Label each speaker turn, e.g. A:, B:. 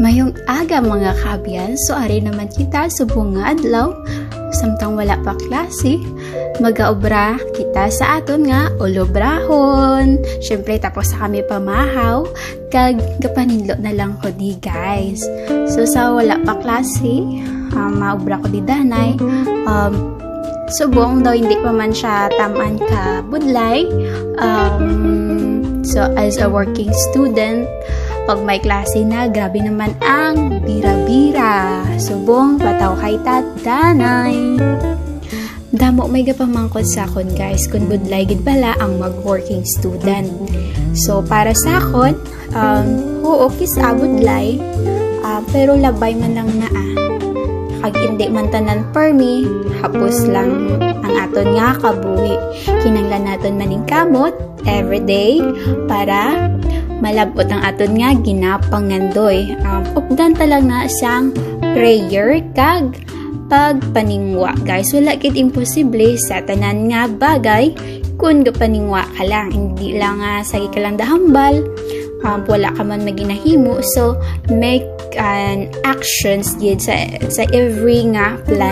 A: Mayong aga mga kabyan, so ari naman kita sa bunga adlaw, samtang wala pa klase, magaobra kita sa aton nga ulobrahon. Syempre tapos sa kami pamahaw, kag gapaninlo na lang ko di guys. So sa wala pa klase, maobra ko di danay, subong daw hindi pa man siya tamaan ka budlay. So as a working student, pag may klase na, grabe naman ang bira-bira. Subong, pataw kay tatanay. Damo may gapamangkot sa akon guys, kung budlay gid pala ang mag-working student. So para sa akon, kis budlay, pero labay man lang naa. Kag hindi man tanan permi, hapos lang ang aton nga kabuhi. Kinanglan naton maning kamot everyday para malabot ang aton nga ginapangandoy. Updan talang na siyang prayer kag pagpaningwa. Guys, wala kit imposible sa tanan nga bagay kung gapaningwa ka lang. Hindi lang sagi ka lang dahambal, wala ka man maginahimo. So, make an actions yun sa every nga plan